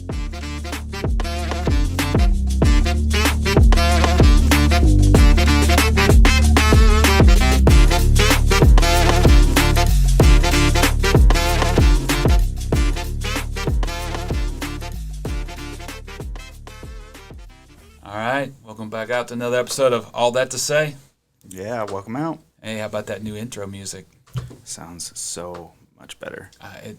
All right, welcome back out to another episode of All That to Say. Yeah, welcome out. Hey, how about that new intro music? Sounds so much better. It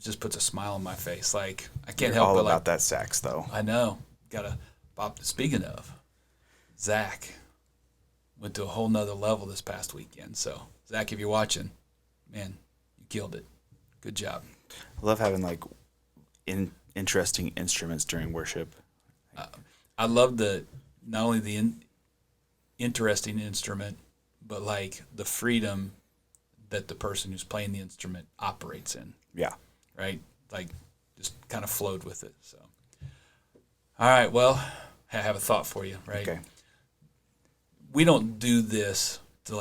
just puts a smile on my face. Like, I can't You're help all but about that sax, though. I know. Speaking of, Zach went to a whole nother level this past weekend. So, Zach, if you're watching, man, you killed it. Good job. I love having interesting instruments during worship. I love not only the interesting instrument, but like the freedom that the person who's playing the instrument operates in. Yeah. Right? Like, just kind of flowed with it. So, all right. Well, I have a thought for you. Right? Okay. We don't do this to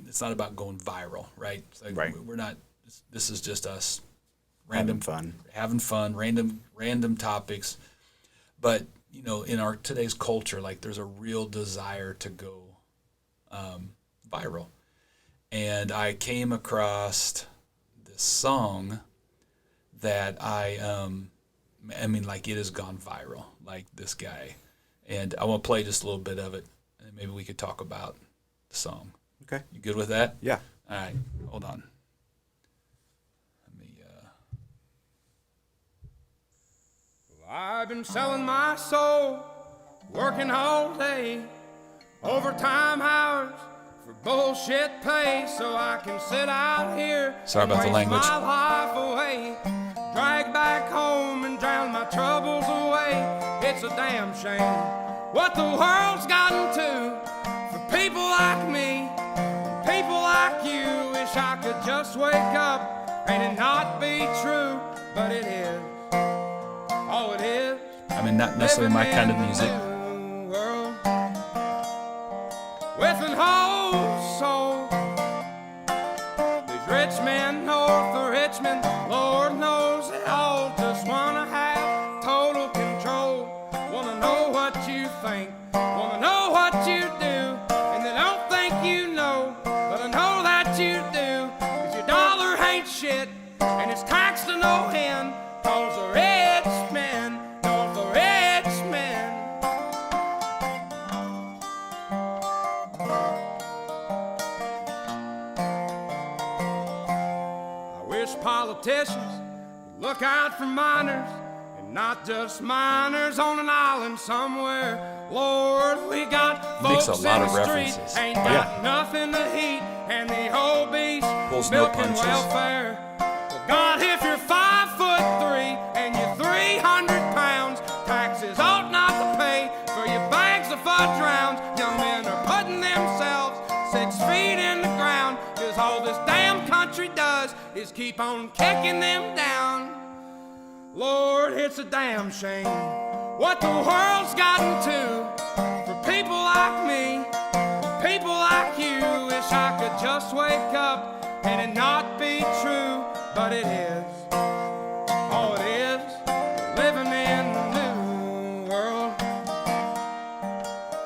it's not about going viral, right? It's like right. We're not. This is just us having fun, random topics. But in our today's culture, there's a real desire to go viral. And I came across this song that it has gone viral, like this guy. And I want to play just a little bit of it, and maybe we could talk about the song. Okay. You good with that? Yeah. All right. Hold on. I've been selling my soul, working all day, overtime hours for bullshit pay, so I can sit out here. Sorry about the language. My life away, drag back home and drown my troubles away. It's a damn shame what the world's gotten to for people like me, people like you. Wish I could just wake up and it not be true, but it is. Oh, it is. Not necessarily my kind of music. World with an whole soul. These rich men north of Richmond, Lord knows they all just wanna have total control. Wanna know what you think, wanna know what you do, and they don't think you know, but I know that you do. 'Cause your dollar ain't shit, and it's taxed to no end. 'Cause the rich men, know the rich men. I wish politicians would look out for miners, and not just miners on an island somewhere. Lord, we got folks Makes a lot in of the references. streets, ain't got nothing to eat, and the obese Pulls no milking punches. welfare. Well, God, if you're 5'3" and you're 300 pounds, taxes ought not to pay for your bags of fudge rounds. Young men are putting themselves 6 feet in the ground, 'cause all this damn country does is keep on kicking them down. Lord, it's a damn shame what the world's gotten to for people like me, people like you. Wish I could just wake up and it not be true, but it is. Oh, it is. Living in the new world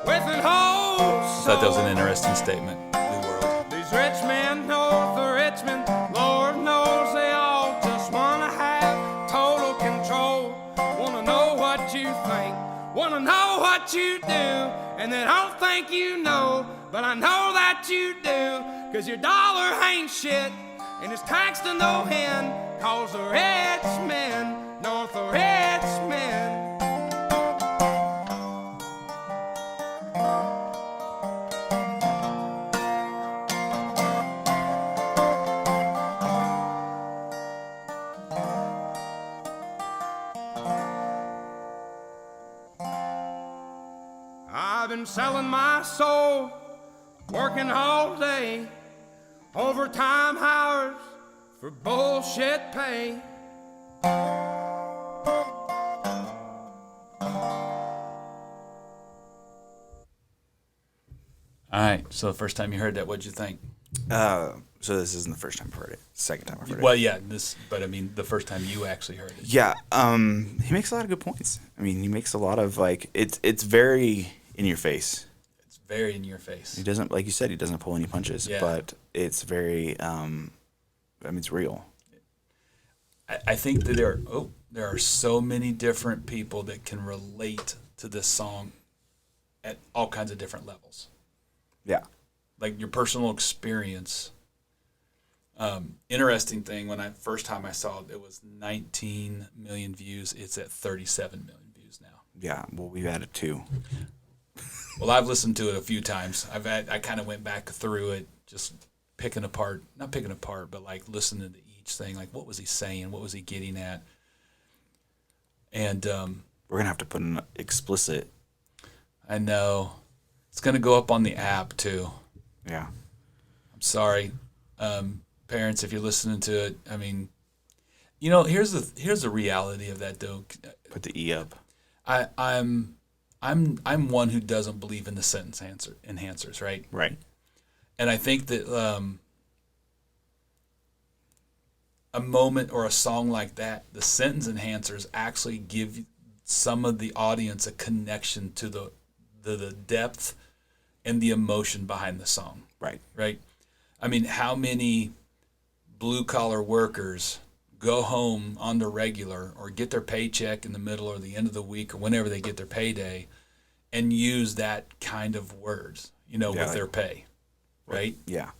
with an whole soul. Thought that was an interesting statement. New world. These rich men north of Richmond, Lord knows they all just wanna have total control. Wanna know what you think, wanna know what you do, and they don't think you know, but I know that you do. 'Cause your dollar ain't shit, and it's taxed to no end. 'Cause the rich men, north of rich men. I've been selling my soul, working all day, overtime hours for bullshit pay. All right. So the first time you heard that, what'd you think? So this isn't the first time I've heard it. Second time I've heard Well, it. yeah, but I mean, the first time you actually heard it. Yeah. He makes a lot of good points. I mean, he makes a lot of like it's very in your face. It's very in your face. He doesn't, like you said, he doesn't pull any punches, Yeah. but it's very. I mean, it's real. I think that there are so many different people that can relate to this song at all kinds of different levels. Yeah. Like your personal experience. Interesting thing, first time I saw it, it was 19 million views. It's at 37 million views now. Yeah. Well, we've added 2. Well, I've listened to it a few times. I kind of went back through it, just not picking apart, but like listening to each thing. Like, what was he saying? What was he getting at? And We're gonna have to put an explicit. I know it's going to go up on the app too. Yeah. I'm sorry, parents, if you're listening to it. I mean, you know, here's the reality of that though. Put the E up. I'm one who doesn't believe in the sentence enhancers, right? Right. And I think that a moment or a song like that, the sentence enhancers actually give some of the audience a connection to the depth and the emotion behind the song. Right. Right? I mean, how many blue-collar workers go home on the regular or get their paycheck in the middle or the end of the week or whenever they get their payday and use that kind of words, with their pay, right? Yeah.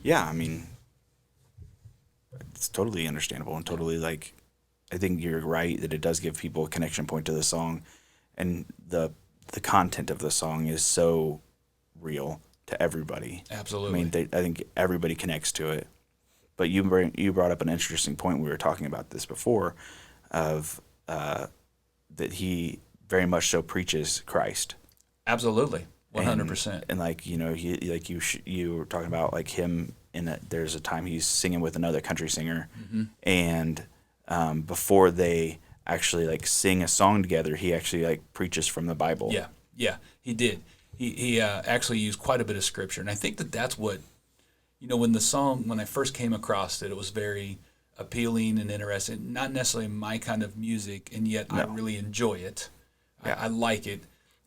Yeah. I mean, it's totally understandable and totally like. I think you're right that it does give people a connection point to the song, and the content of the song is so real to everybody. Absolutely. I mean, I think everybody connects to it. But you brought up an interesting point. We were talking about this before, of that he very much so preaches Christ. Absolutely, 100%. And like he like you were talking about like him there's a time he's singing with another country singer, and before they actually like sing a song together, he actually like preaches from the Bible. Yeah, he did. He actually used quite a bit of scripture, and I think that's what, when I first came across it, it was very appealing and interesting. Not necessarily my kind of music, and yet I really enjoy it. Yeah. I like it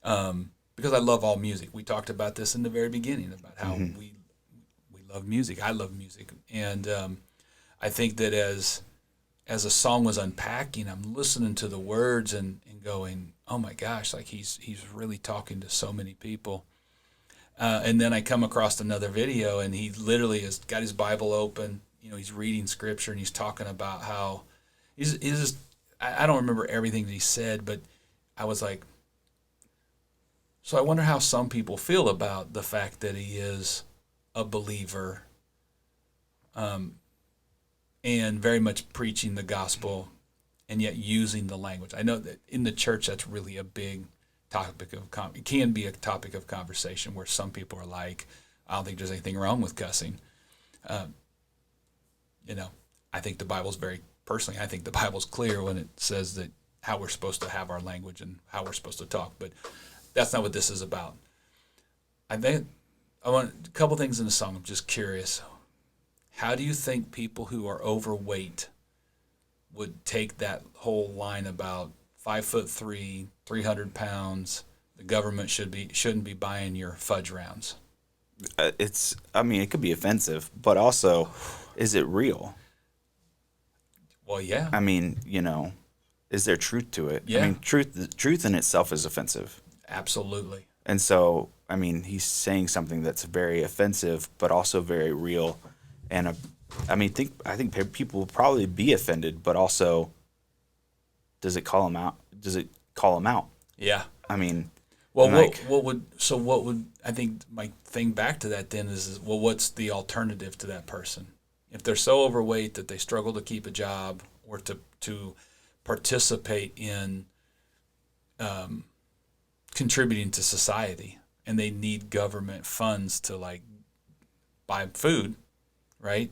because I love all music. We talked about this in the very beginning about how we love music. I love music, and I think that as a song was unpacking, I'm listening to the words and going, oh my gosh, like he's really talking to so many people. And then I come across another video, and he literally has got his Bible open. He's reading scripture, and he's talking about how he's just, I don't remember everything that he said, but I was like, so I wonder how some people feel about the fact that he is a believer, and very much preaching the gospel, and yet using the language. I know that in the church that's really a big topic of it can be a topic of conversation where some people are like, I don't think there's anything wrong with cussing. I think the Bible's I think the Bible's clear when it says that how we're supposed to have our language and how we're supposed to talk, but that's not what this is about. I want a couple things in the song. I'm just curious. How do you think people who are overweight would take that whole line about 5'3", 300 pounds? The government shouldn't be buying your fudge rounds. It could be offensive, but also, is it real? Well, yeah. I mean, is there truth to it? Yeah. I mean, truth in itself is offensive. Absolutely. And so, I mean, he's saying something that's very offensive, but also very real. And I think people will probably be offended, but also, does it call him out? Does it call him out? Yeah. I mean, well, what would I think my thing back to that then is what's the alternative to that person? If they're so overweight that they struggle to keep a job or to participate in contributing to society, and they need government funds to like buy food, right?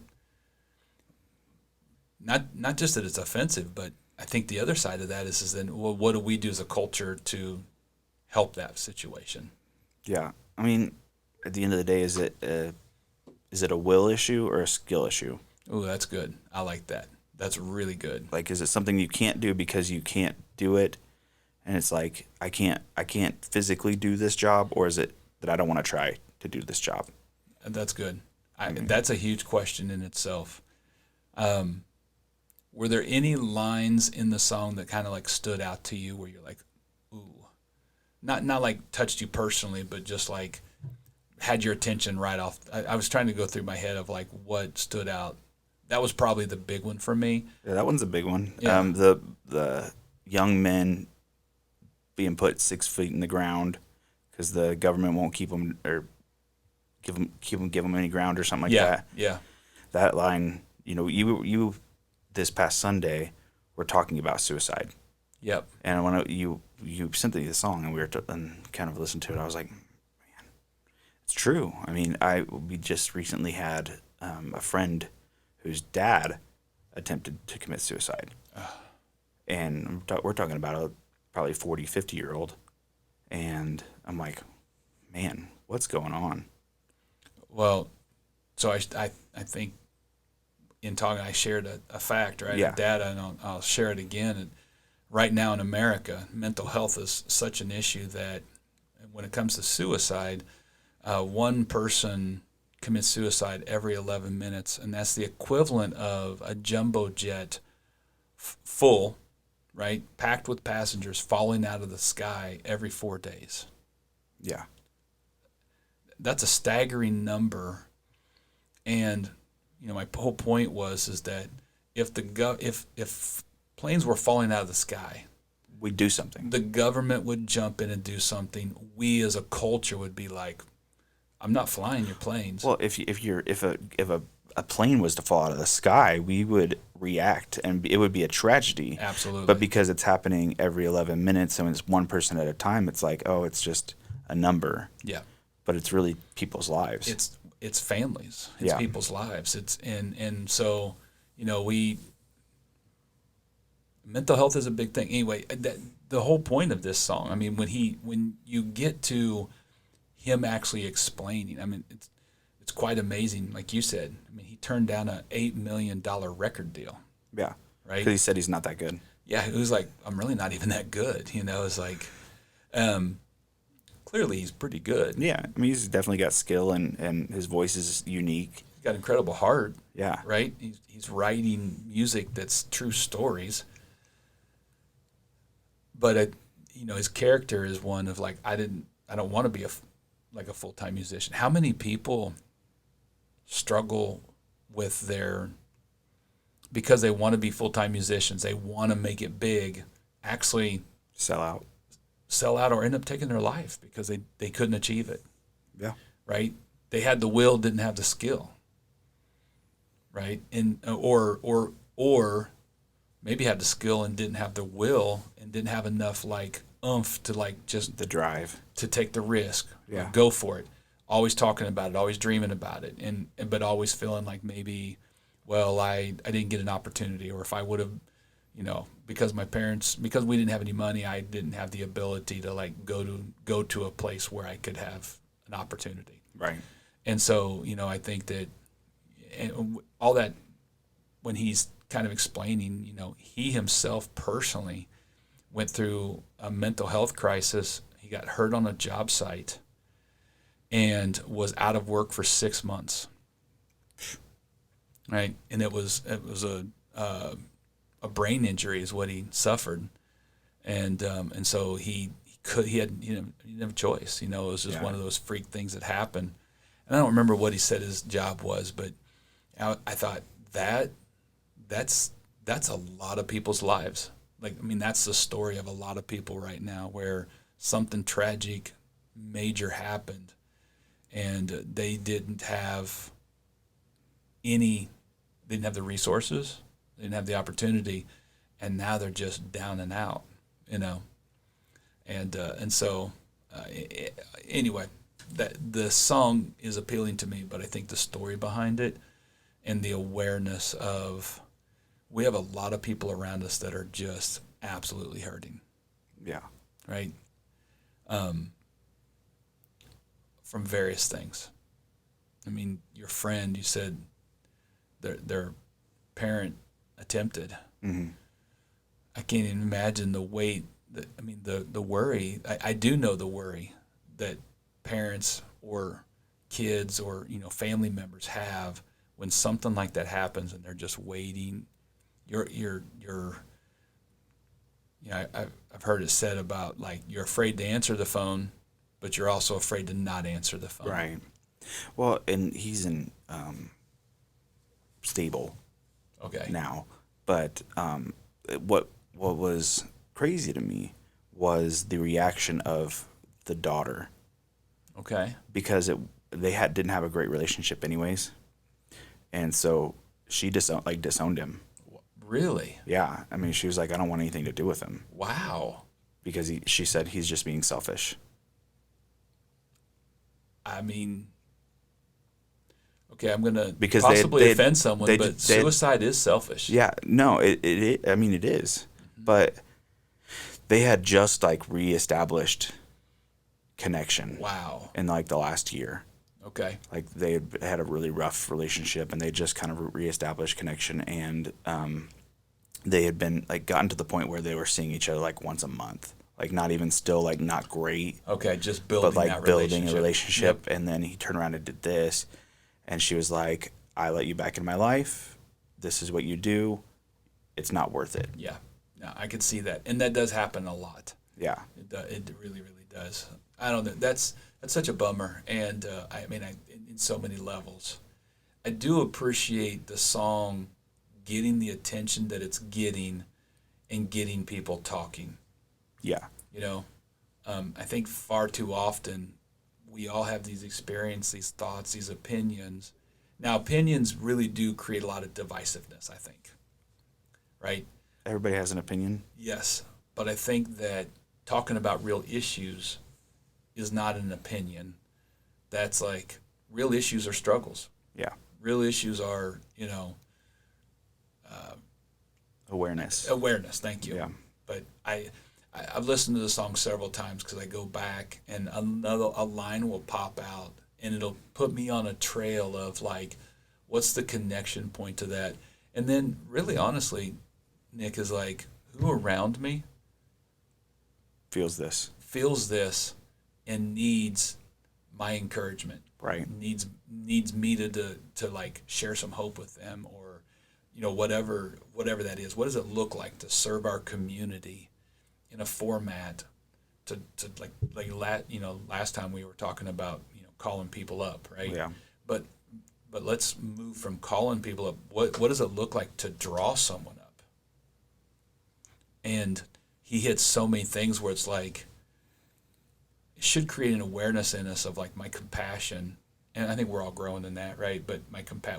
Not just that it's offensive, but I think the other side of that is then, well, what do we do as a culture to help that situation? Yeah. I mean, at the end of the day, is it is it a will issue or a skill issue? Oh, that's good. I like that. That's really good. Like, is it something you can't do because you can't do it, and it's like I can't physically do this job, or is it that I don't want to try to do this job? That's good. That's a huge question in itself. Were there any lines in the song that kind of like stood out to you where you're like, ooh, not like touched you personally, but just like had your attention right off? I was trying to go through my head of like what stood out. That was probably the big one for me. Yeah, that one's a big one. Yeah. The young men being put 6 feet in the ground because the government won't keep them or give them any ground or something like that. Yeah. That line, you this past Sunday were talking about suicide, Yep. and when you sent me the song and and kind of listened to it, I was like, man, it's true. I mean, we just recently had a friend whose dad attempted to commit suicide. And we're talking about a probably 40, 50-year-old. And I'm like, man, what's going on? Well, so I think in talking, I shared a fact, right? Yeah. Data, and I'll share it again. And right now in America, mental health is such an issue that when it comes to suicide, one person commits suicide every 11 minutes, and that's the equivalent of a jumbo jet full, right, packed with passengers falling out of the sky every 4 days. Yeah. That's a staggering number. And my whole point is that if if planes were falling out of the sky, We do something. the government would jump in and do something. We as a culture would be like, I'm not flying your planes. Well, if a plane was to fall out of the sky, we would react, and it would be a tragedy. Absolutely. But because it's happening every 11 minutes, and it's one person at a time, it's like, oh, it's just a number. Yeah. But it's really people's lives. It's families. It's Yeah. people's lives. And so, mental health is a big thing. Anyway, the whole point of this song, I mean, when you get to him actually explaining, I mean, it's quite amazing. Like you said, I mean, he turned down a $8 million record deal. Yeah. Right. Because he said he's not that good. Yeah. It was like, I'm really not even that good. It's like, clearly he's pretty good. Yeah. I mean, he's definitely got skill, and his voice is unique. He's got incredible heart. Yeah. Right. He's writing music that's true stories. But his character is one of like, I don't want to be a full-time musician. How many people struggle with because they want to be full-time musicians, they want to make it big, actually Sell out. or end up taking their life because they couldn't achieve it, Yeah. right? They had the will, didn't have the skill, right? And or maybe had the skill and didn't have the will and didn't have enough like oomph to like just The drive. to take the risk, Yeah. or go for it. Always talking about it, always dreaming about it, but always feeling like maybe, well, I didn't get an opportunity, or if I would have, because we didn't have any money, I didn't have the ability to like go to a place where I could have an opportunity. Right. And so, I think that all that, when he's kind of explaining, he himself personally went through a mental health crisis. He got hurt on a job site and was out of work for 6 months. Right. And it was a brain injury is what he suffered. And so he didn't have a choice. It was just one of those freak things that happened. And I don't remember what he said his job was, but I thought that's a lot of people's lives. Like, I mean, that's the story of a lot of people right now where something tragic, major happened, and they didn't have the resources, they didn't have the opportunity, and now they're just down and out, and so anyway, that the song is appealing to me, but I think the story behind it and the awareness of, we have a lot of people around us that are just absolutely hurting, Yeah. I mean, your friend, you said their parent attempted. Mm-hmm. I can't even imagine the weight. The worry. I do know the worry that parents or kids or family members have when something like that happens and they're just waiting. I've heard it said about like you're afraid to answer the phone, but you're also afraid to not answer the phone. Right. Well, and he's in stable Okay. now, but what was crazy to me was the reaction of the daughter, Okay. because they didn't have a great relationship anyways, and so she disowned him. Really? Yeah, I mean, she was like, I don't want anything to do with him Wow. because she said he's just being selfish. I mean, okay, I'm gonna Because possibly offend someone, they- but they- suicide is selfish. Yeah, no, I mean, it is, but they had just like reestablished connection Wow. in like the last year. Okay. Like they had a really rough relationship, and they just kind of reestablished connection, and they had been like gotten to the point where they were seeing each other like once a month, like not even still like not great, Okay, just building but like that building a relationship. Yep. And then he turned around and did this, and she was like, I let you back in my life, this is what you do, it's not worth it. Yeah. No, I could see that, and that does happen a lot. Yeah. It really, really does. I don't know. That's such a bummer, and I mean, in so many levels. I do appreciate the song getting the attention that it's getting, and getting people talking. Yeah. I think far too often we all have these experiences, these thoughts, these opinions. Now, opinions really do create a lot of divisiveness, I think. Right? Everybody has an opinion. Yes, but I think that talking about real issues is not an opinion. That's like real issues are struggles. Yeah. Real issues are, Awareness. awareness. Thank you. Yeah. But I've listened to the song several times because I go back and a line will pop out and it'll put me on a trail of like, what's the connection point to that? And then really honestly, Nick, is like, who around me Feels this. feels this and needs my encouragement, Right. needs me to like share some hope with them, or whatever that is. What does it look like to serve our community in a format to last time we were talking about calling people up, right? Yeah. But let's move from calling people up. What does it look like to draw someone up? And he hits so many things where it's like, it should create an awareness in us of like my compassion. And I think we're all growing in that, right? But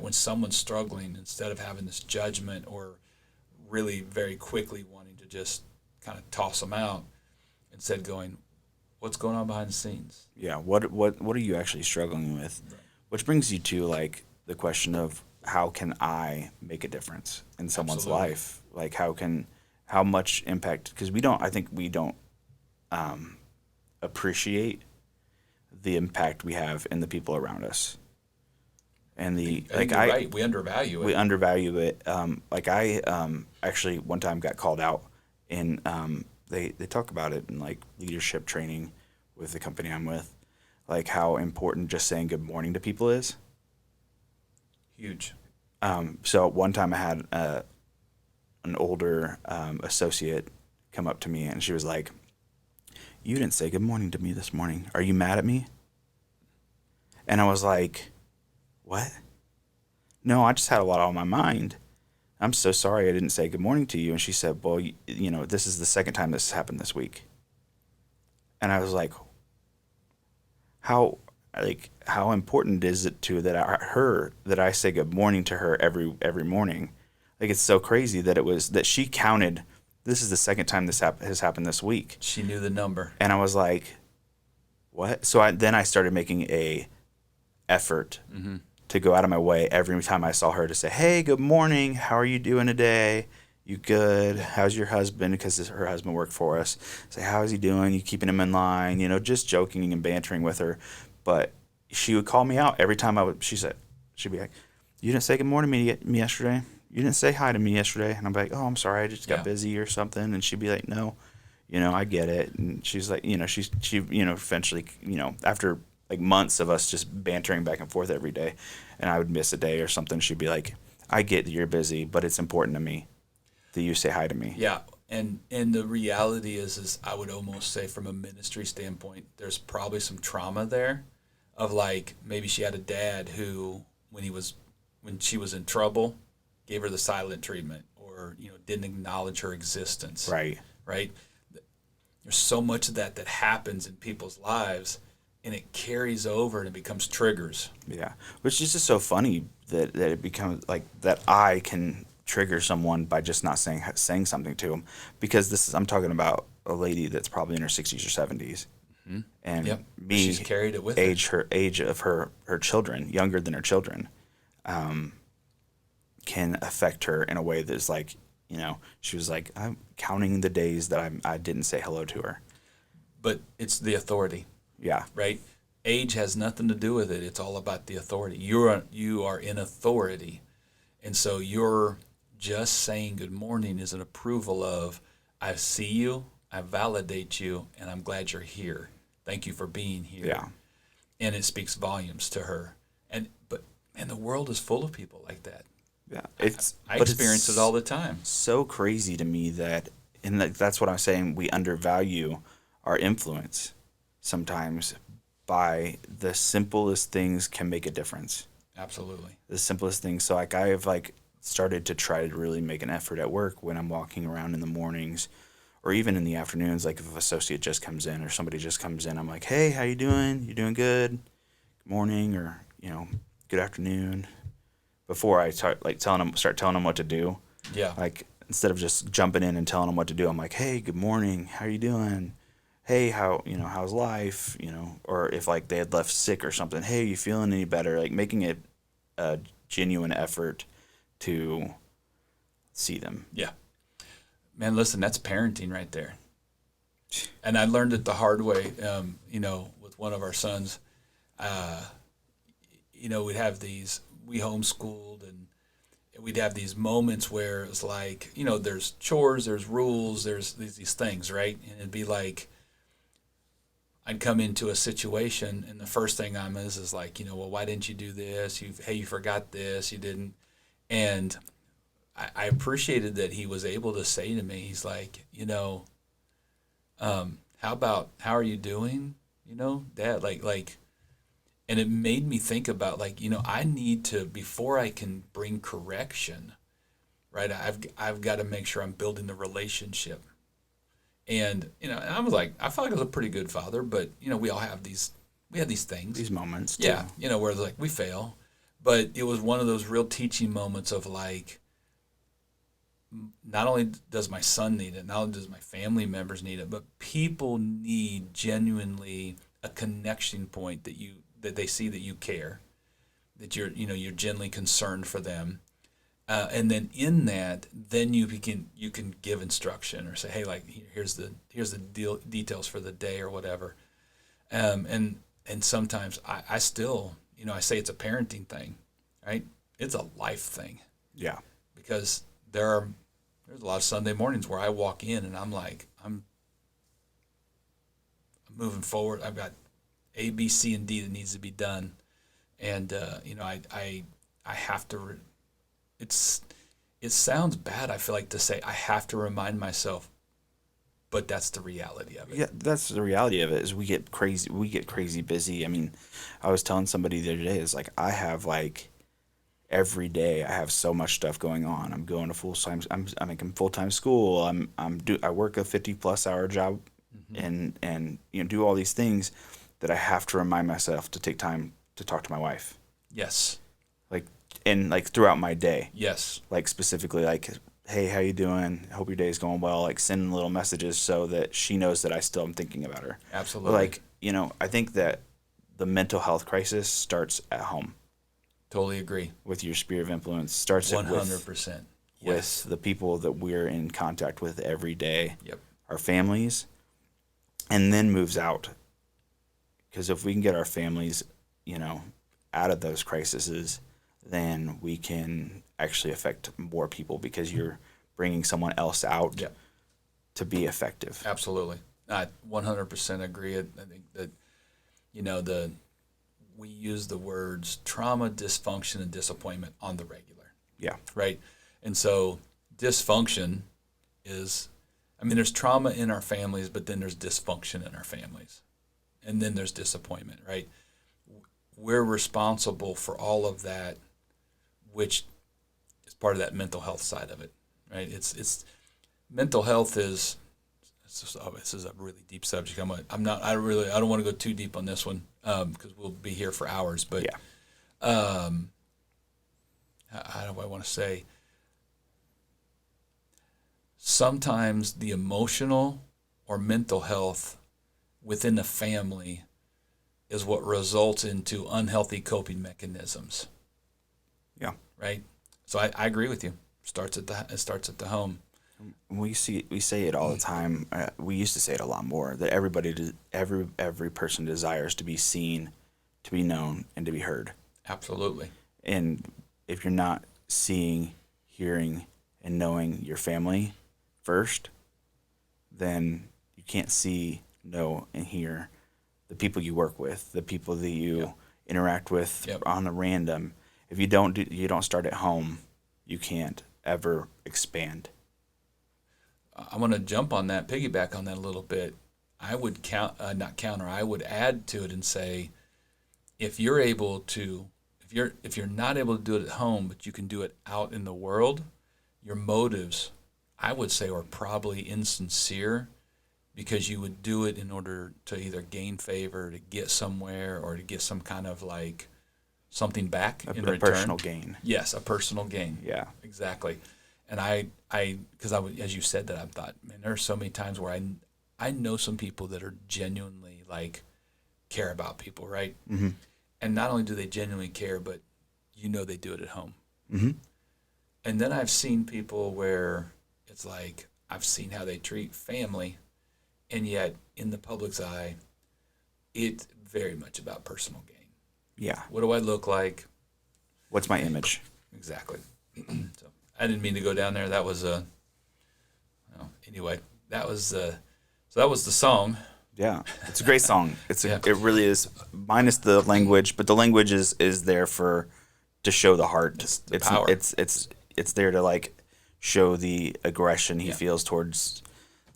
when someone's struggling, instead of having this judgment or really very quickly wanting to just kind of toss them out, instead going, what's going on behind the scenes? Yeah. What are you actually struggling with? Right. Which brings you to like the question of how can I make a difference in someone's Absolutely. life? Like how much impact, because I think we don't appreciate the impact we have in the people around us. And I think you're right. We undervalue it. we undervalue it. I actually one time got called out, and they talk about it in like leadership training with the company I'm with, like how important just saying good morning to people is. Huge. So one time I had an older associate come up to me, and she was like, "You didn't say good morning to me this morning. Are you mad at me?" And I was like, "What? No, I just had a lot on my mind. I'm so sorry I didn't say good morning to you." And she said, "Well, this is the second time this has happened this week." And I was like, how important is it that I say good morning to her every morning? Like, it's so crazy that she counted. This is the second time this has happened this week. She knew the number. And I was like, what? So I started making a effort to go out of my way every time I saw her to say, "Hey, good morning. How are you doing today? You good? How's your husband?" Because her husband worked for us. Say, "How's he doing? You keeping him in line?" Just joking and bantering with her. But she would call me out every time she'd be like, "You didn't say good morning to me yesterday. You didn't say hi to me yesterday." And I'm like, "Oh, I'm sorry. I just got busy or something." And she'd be like, "No, I get it." And she's like, she eventually, after like months of us just bantering back and forth every day, and I would miss a day or something, she'd be like, "I get that you're busy, but it's important to me that you say hi to me." Yeah. And the reality is I would almost say from a ministry standpoint, there's probably some trauma there of like maybe she had a dad who when she was in trouble gave her the silent treatment or didn't acknowledge her existence. Right. There's so much of that happens in people's lives, and it carries over and it becomes triggers. Yeah, which is just so funny that it becomes like that. I can trigger someone by just not saying something to them, because I'm talking about a lady that's probably in her 60s or 70s, and she's carried it with her age of her children, younger than her children, can affect her in a way that's like, she was like, I'm counting the days that I didn't say hello to her. But it's the authority. Yeah. Right? Age has nothing to do with it. It's all about the authority. You are in authority. And so you're just saying good morning is an approval of, I see you, I validate you, and I'm glad you're here. Thank you for being here. Yeah. And it speaks volumes to her. And the world is full of people like that. Yeah. I experience it all the time. So crazy to me and that's what I'm saying, we undervalue our influence sometimes. By the simplest things can make a difference. Absolutely. The simplest things. So like I have like started to try to really make an effort at work when I'm walking around in the mornings or even in the afternoons. Like if an associate just comes in or somebody just comes in, I'm like, "Hey, how you doing? You doing good? Good morning," or good afternoon. Before I start telling them what to do. Yeah. Like instead of just jumping in and telling them what to do, I'm like, "Hey, good morning. How you doing? Hey, how's life?" Or if like they had left sick or something, "Hey, you feeling any better?" Like making it a genuine effort to see them. Yeah. Man, listen, that's parenting right there. And I learned it the hard way, with one of our sons. We'd have we homeschooled, and we'd have these moments where it's like, there's chores, there's rules, there's these things, right? And it'd be like, I'd come into a situation, and the first thing is like, well, why didn't you do this? You forgot this, you didn't. And I appreciated that he was able to say to me, he's like, how are you doing? Dad, like, and it made me think about I need to, before I can bring correction, right? I've got to make sure I'm building the relationship. And, I was like, I felt like I was a pretty good father, but, we all have we have these things. These moments, too. Yeah, where it's like we fail. But it was one of those real teaching moments of like, not only does my son need it, not only does my family members need it, but people need genuinely a connection point that they see that you care, that you're genuinely concerned for them. And then in that, then you can give instruction or say, hey, like here's the details for the day or whatever. And sometimes I still, I say it's a parenting thing, right? It's a life thing. Yeah. Because there's a lot of Sunday mornings where I walk in and I'm like, I'm moving forward. I've got A, B, C, and D that needs to be done. And, I have to, it sounds bad, I feel like, to say I have to remind myself, but that's the reality of it. Yeah, that's the reality of it. Is we get crazy busy. I mean, I was telling somebody the other day, it's like I have like every day I have so much stuff going on. I'm going to full-time. I'm in full-time school. I work a 50+ hour job, and do all these things that I have to remind myself to take time to talk to my wife. Yes. Like throughout my day. Yes. Like specifically like, "Hey, how you doing? Hope your day's going well." Like sending little messages so that she knows that I still am thinking about her. Absolutely. But I think that the mental health crisis starts at home. Totally agree. With your sphere of influence. Starts 100%. With the people that we're in contact with every day. Yep. Our families. And then moves out. Because if we can get our families out of those crises, then we can actually affect more people because you're bringing someone else out Yep. to be effective. Absolutely. I 100% agree. I think that, we use the words trauma, dysfunction, and disappointment on the regular, Yeah. right? And so dysfunction is, there's trauma in our families, but then there's dysfunction in our families. And then there's disappointment, right? We're responsible for all of that, which is part of that mental health side of it, right? It's mental health is, this is a really deep subject. I don't want to go too deep on this one because we'll be here for hours. But Yeah. how do I want to say? Sometimes the emotional or mental health within the family is what results into unhealthy coping mechanisms. Yeah. Right. So I agree with you. It starts at the home. We say it all the time. We used to say it a lot more, that every person desires to be seen, to be known, and to be heard. Absolutely. And if you're not seeing, hearing, and knowing your family first, then you can't see, know, and hear the people you work with, the people that you interact with Yep. on a random. If you don't start at home, you can't ever expand. I want to jump on that, piggyback on that a little bit. I would I would add to it and say, if you're not able to do it at home, but you can do it out in the world, your motives, I would say, are probably insincere, because you would do it in order to either gain favor, to get somewhere, or to get some kind of like something back in A return. personal gain. Yes, a personal gain. Yeah. Exactly. And because as you said that, I thought, man, there are so many times where I know some people that are genuinely like care about people, right? Mm-hmm. And not only do they genuinely care, but they do it at home. Mm-hmm. And then I've seen people where it's like, I've seen how they treat family, and yet in the public's eye, it's very much about personal gain. Yeah. What do I look like? What's my image? Exactly. So I didn't mean to go down there. That was anyway. That was so that was the song. Yeah, it's a great song. Yeah. It really is, minus the language, but the language is there to show the heart. It's the power. It's there to like show the aggression he Yeah. feels towards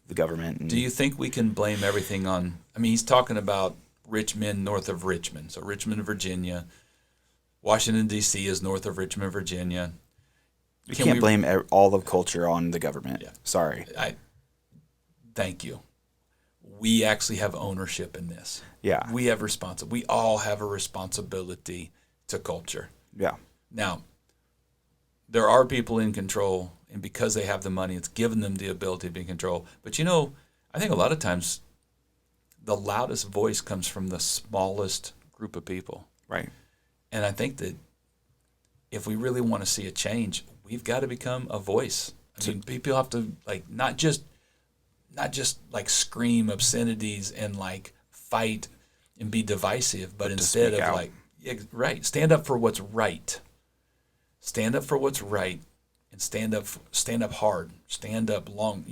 the government. And Do you think we can blame everything on? He's talking about Richmond, north of Richmond. So Richmond, Virginia. Washington, D.C. is north of Richmond, Virginia. you can't blame all of culture on the government. Yeah. Sorry. Thank you. We actually have ownership in this. Yeah. We have We all have a responsibility to culture. Yeah. Now, there are people in control, and because they have the money, it's given them the ability to be in control. But I think a lot of times the loudest voice comes from the smallest group of people. Right. And I think that if we really want to see a change, we've got to become a voice. People have to not just like scream obscenities and like fight and be divisive, but instead speak of out. stand up for what's right. Stand up for what's right, and stand up hard. Stand up long,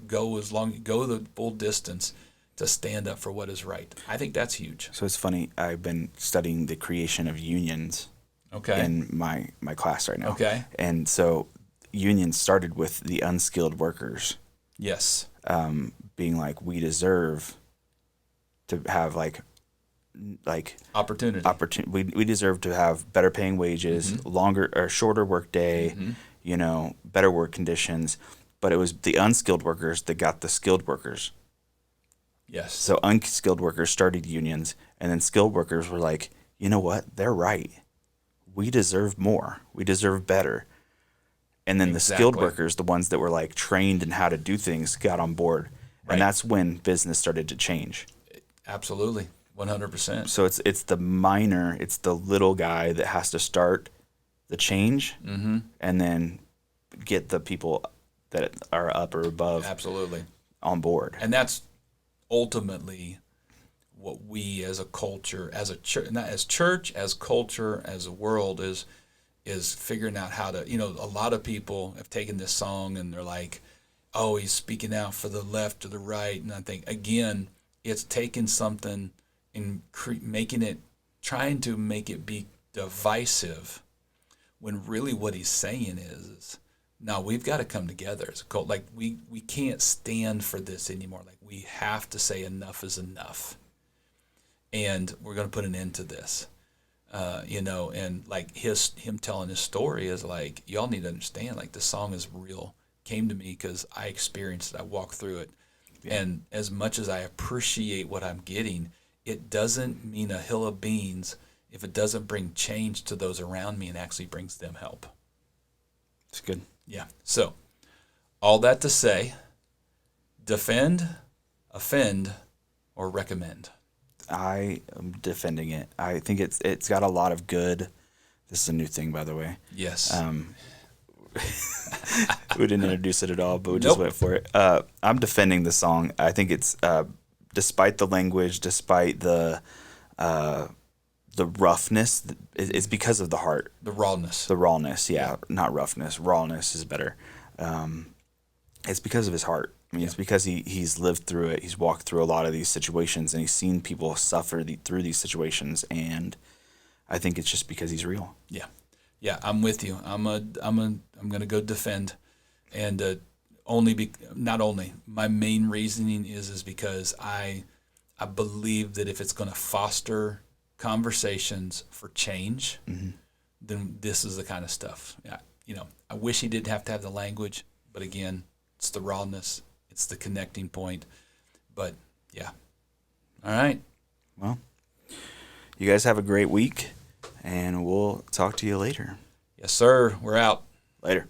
go the full distance to stand up for what is right. I think that's huge. So it's funny. I've been studying the creation of unions Okay. in my class right now. Okay. And so unions started with the unskilled workers. Yes. Being like, we deserve to have Opportunity. we deserve to have better paying wages, Mm-hmm. longer or shorter work day, better work conditions. But it was the unskilled workers that got the skilled workers. Yes. So unskilled workers started unions, and then skilled workers were like, you know what? They're right. We deserve more. We deserve better. And then the skilled Exactly. workers, the ones that were like trained in how to do things, got on board. Right. And that's when business started to change. Absolutely. 100%. So it's the minor, it's the little guy that has to start the change, and then get the people that are up or above Absolutely. on board. And that's ultimately what we as a culture, as a church, not as church, as culture, as a world is figuring out how to, a lot of people have taken this song and they're like, oh, he's speaking out for the left or the right. And I think, again, it's taking something and trying to make it be divisive, when really what he's saying is no, we've got to come together as a cult. Like, we can't stand for this anymore. Like, we have to say enough is enough. And we're going to put an end to this. And like him telling his story is like, y'all need to understand, like, this song is real. Came to me because I experienced it. I walked through it. Yeah. And as much as I appreciate what I'm getting, it doesn't mean a hill of beans if it doesn't bring change to those around me and actually brings them help. It's good. Yeah. So all that to say, defend, offend, or recommend. I am defending it. I think it's got a lot of good. This is a new thing, by the way. Yes. We didn't introduce it at all, but we just went for it. I'm defending the song. I think it's despite the language, despite the roughness, it's because of the heart. The rawness. The rawness, yeah. Not roughness. Rawness is better. It's because of his heart. I mean, it's because he's lived through it. He's walked through a lot of these situations, and he's seen people suffer through these situations. And I think it's just because he's real. Yeah, yeah, I'm with you. I'm gonna go defend, and my main reasoning is because I believe that if it's going to foster conversations for change, then this is the kind of stuff. Yeah, I wish he didn't have to have the language, but again, it's the rawness. It's the connecting point. But, yeah. All right. Well, you guys have a great week, and we'll talk to you later. Yes, sir. We're out. Later.